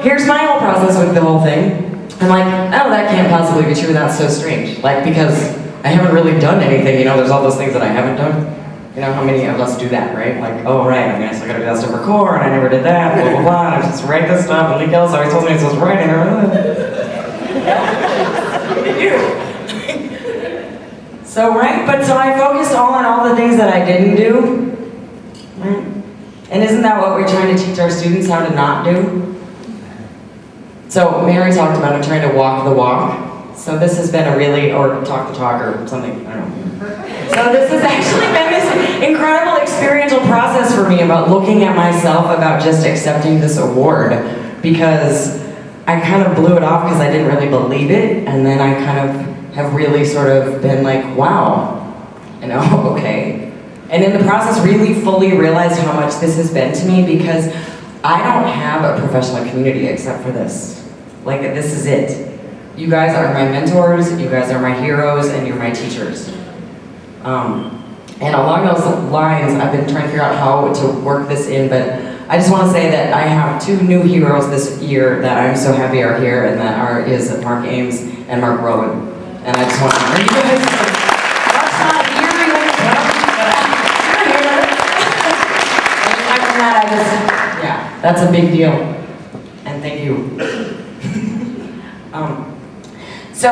here's my whole process with the whole thing. I'm like, oh, that can't possibly be true, that's so strange. Like, because I haven't really done anything, you know, there's all those things that I haven't done. You know, how many of us do that, right? Like, oh, right, I still gotta do that stuff for core, and I never did that, blah, blah, blah, and I'm supposed to write this stuff, and Lee Gillis always told me I'm supposed to write it, So, right, but so I focused all on all the things that I didn't do, right? And isn't that what we're trying to teach our students how to not do? So Mary talked about, I'm trying to walk the walk. So this has been a really, or talk the talk or something, I don't know. So this has actually been this incredible experiential process for me about looking at myself, about just accepting this award, because I kind of blew it off because I didn't really believe it, and then I kind of have really sort of been like, wow, you know, okay. And in the process really fully realized how much this has been to me, because I don't have a professional community except for this. Like, this is it. You guys are my mentors, you guys are my heroes, and you're my teachers. And along those lines, I've been trying to figure out how to work this in, but I just want to say that I have 2 new heroes this year that I'm so happy are here, and that is Mark Ames and Mark Rowan. And I just want to honor you guys. Mark's not here, you want to come? You're here. And aside from that, yeah, that's a big deal. And thank you. So,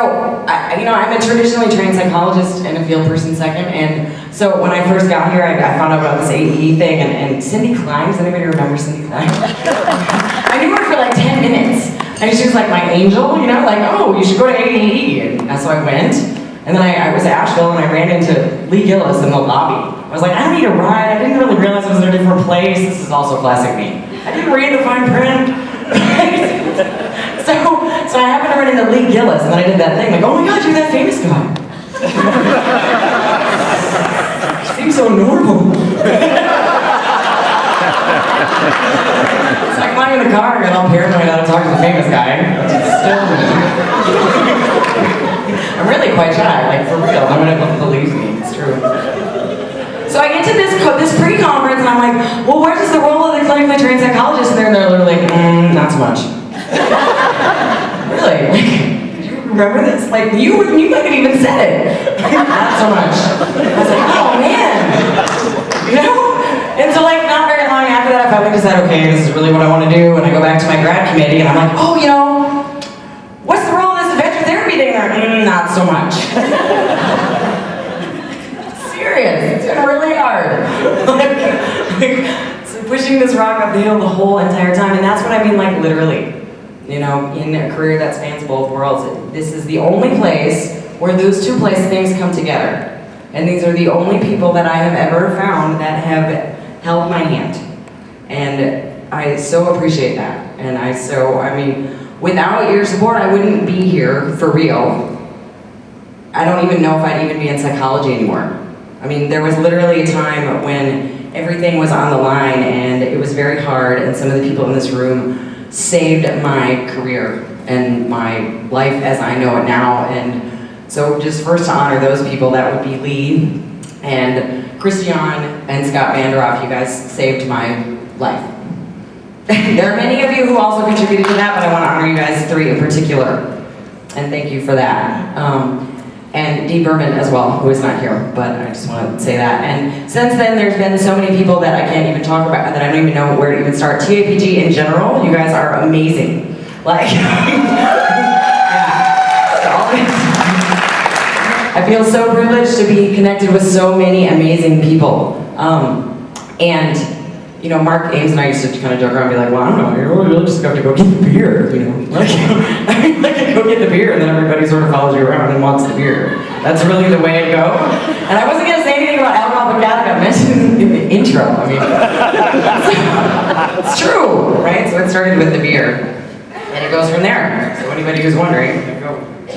I'm a traditionally trained psychologist and a field person second, and so when I first got here, I found out about this AEE thing, and Cindy Klein, does anybody remember Cindy Klein? I knew her for like 10 minutes, and she was like my angel, you know, like, oh, you should go to AEE, and so I went, and then I was at Asheville, and I ran into Lee Gillis in the lobby. I was like, I don't need a ride, I didn't really realize I was in a different place. This is also classic me. I didn't read the fine print. So I happened to run into Lee Gillis, and then I did that thing, like, oh my God, you're that famous guy. Seems so normal. So I climb in the car, and all paranoid how to talk to the famous guy. Still me. I'm really quite shy, like, for real. I'm gonna believe me, it's true. So I get to this pre-conference, and I'm like, well, where's the role of the clinically trained psychologist? And they're literally like, not so much. Really? Like, do you remember this? Like, you might have even said it. Not so much. I was like, oh man. You know? And so like, not very long after that, I finally decided, okay, this is really what I want to do, and I go back to my grad committee, and I'm like, oh, you know, what's the role of this adventure therapy thing there? Not so much. Serious. It's been really hard. So pushing this rock up the hill the whole entire time, and that's what I mean, like, literally. You know, in a career that spans both worlds, this is the only place where those 2 things come together. And these are the only people that I have ever found that have held my hand. And I so appreciate that. And I mean, without your support, I wouldn't be here for real. I don't even know if I'd even be in psychology anymore. I mean, there was literally a time when everything was on the line and it was very hard, and some of the people in this room saved my career and my life as I know it now. And so just first to honor those people, that would be Lee and Christian and Scott Vanderoff. You guys saved my life. There are many of you who also contributed to that, but I want to honor you guys 3 in particular. And thank you for that. And Dee Berman as well, who is not here, but I just want to say that. And since then, there's been so many people that I can't even talk about, that I don't even know where to even start. TAPG in general, you guys are amazing. Like, I feel so privileged to be connected with so many amazing people. And, you know, Mark Ames and I used to kind of joke around and be like, well, I don't know, you really just have to go get the beer, you know? Like, go get the beer, and then everybody sort of follows you around and wants the beer. That's really the way it goes. And I wasn't going to say anything about alcohol, but God, I got mentioned in the intro. I mean, it's true, right? So it started with the beer, and it goes from there. So anybody who's wondering,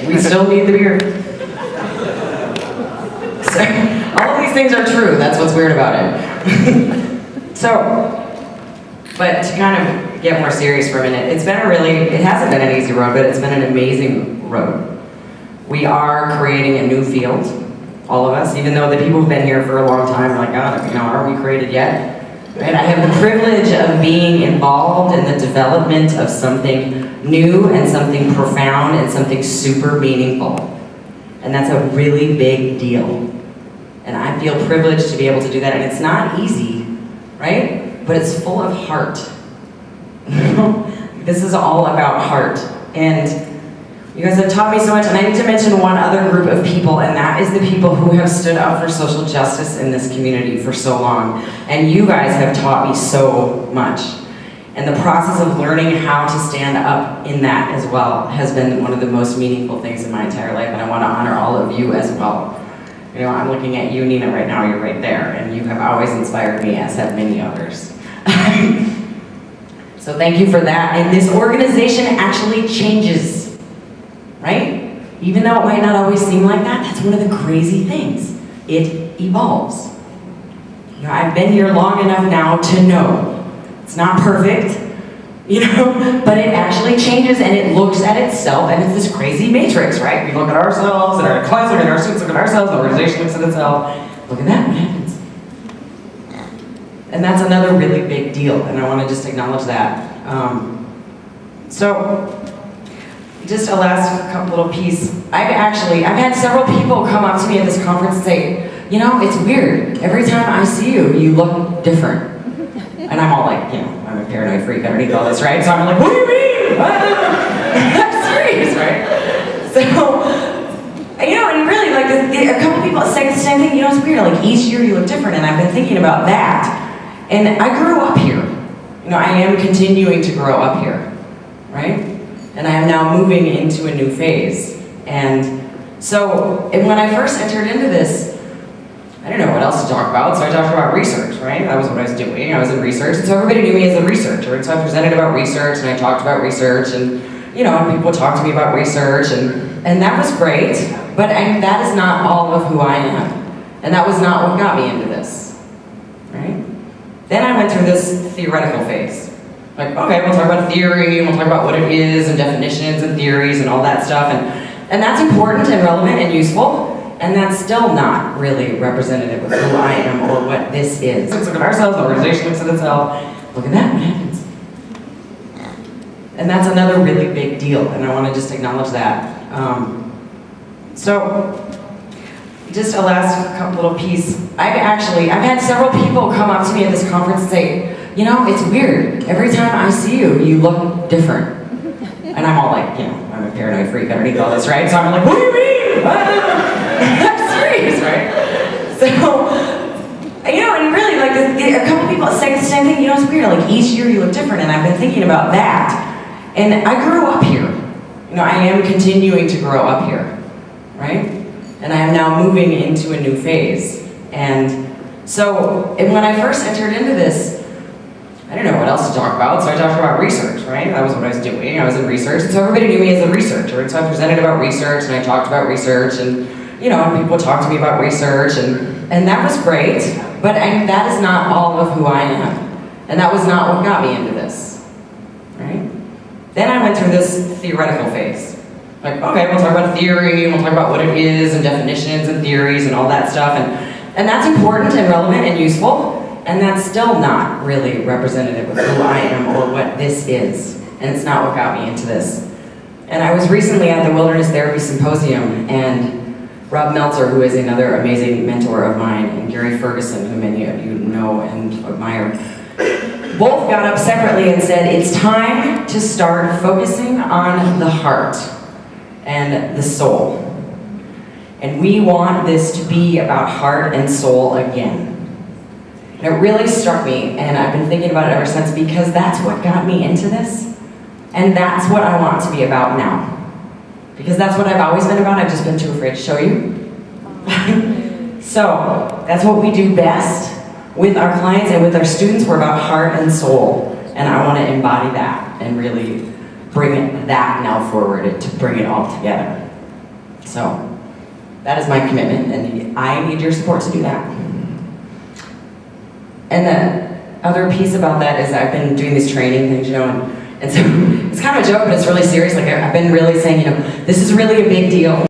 we still need the beer. So, all of these things are true. That's what's weird about it. So, but to kind of get more serious for a minute, it hasn't been an easy road, but it's been an amazing road. We are creating a new field, all of us, even though the people who've been here for a long time are like, oh, you know, are we created yet? Right? I have the privilege of being involved in the development of something new and something profound and something super meaningful. And that's a really big deal. And I feel privileged to be able to do that. And it's not easy, right? But it's full of heart. This is all about heart. And you guys have taught me so much, and I need to mention one other group of people, and that is the people who have stood up for social justice in this community for so long. And you guys have taught me so much. And the process of learning how to stand up in that as well has been one of the most meaningful things in my entire life, and I want to honor all of you as well. You know, I'm looking at you, Nina, right now, you're right there, and you have always inspired me, as have many others. So thank you for that. And this organization actually changes. Right? Even though it might not always seem like that, that's one of the crazy things. It evolves. You know, I've been here long enough now to know it's not perfect, you know, but it actually changes and it looks at itself, and it's this crazy matrix, right? We look at ourselves, and our clients look at our students, look at ourselves, the organization looks at itself. Look at that, what happens? And that's another really big deal, and I want to just acknowledge that. Just a last couple little piece. I've had several people come up to me at this conference and say, you know, it's weird. Every time I see you, you look different. And I'm all like, you know, I'm a paranoid freak underneath all this, right? So I'm like, what do you mean? I'm serious, right? So, you know, and really, like, a couple people say the same thing, you know, it's weird. Like, each year you look different, and I've been thinking about that. And I grew up here. You know, I am continuing to grow up here, right? And I am now moving into a new phase. And when I first entered into this, I didn't know what else to talk about, so I talked about research, right? That was what I was doing. I was in research, and so everybody knew me as a researcher. And so I presented about research, and I talked about research, and you know, and people talked to me about research, and that was great, but that is not all of who I am. And that was not what got me into this, right? Then I went through this theoretical phase. Like, okay, we'll talk about theory, and we'll talk about what it is, and definitions, and theories, and all that stuff, and that's important, and relevant, and useful, and that's still not really representative of who I am, or what this is. Let's look at ourselves, the organization looks at itself. Look at that, what happens? And that's another really big deal, and I want to just acknowledge that. Just a last couple little piece. I've had several people come up to me at this conference and say, you know, it's weird. Every time I see you, you look different. And I'm all like, you know, I'm a paranoid freak underneath all this, right? So I'm like, what do you mean? I'm serious, right? So, you know, and really, like, a couple people say the same thing, you know, it's weird. Like, each year you look different, and I've been thinking about that. And I grew up here. You know, I am continuing to grow up here, right? And I am now moving into a new phase. And when I first entered into this, I didn't know what else to talk about, so I talked about research, right? That was what I was doing. I was in research, and so everybody knew me as a researcher. And so I presented about research, and I talked about research, and you know, and people talked to me about research, and that was great, but that is not all of who I am. And that was not what got me into this, right? Then I went through this theoretical phase. Like, okay, we'll talk about theory, and we'll talk about what it is, and definitions, and theories, and all that stuff, and that's important, and relevant, and useful, and that's still not really representative of who I am, or what this is, and it's not what got me into this. And I was recently at the Wilderness Therapy Symposium, and Rob Meltzer, who is another amazing mentor of mine, and Gary Ferguson, who many of you know and admire, both got up separately and said, it's time to start focusing on the heart and the soul. And we want this to be about heart and soul again. And it really struck me, and I've been thinking about it ever since, because that's what got me into this, and that's what I want to be about now. Because that's what I've always been about, I've just been too afraid to show you. So, that's what we do best with our clients and with our students. We're about heart and soul, and I want to embody that and really bring that now forward, to bring it all together. So, that is my commitment, and I need your support to do that. And the other piece about that is I've been doing these training things, you know, and so it's kind of a joke, but it's really serious. Like, I've been really saying, you know, this is really a big deal.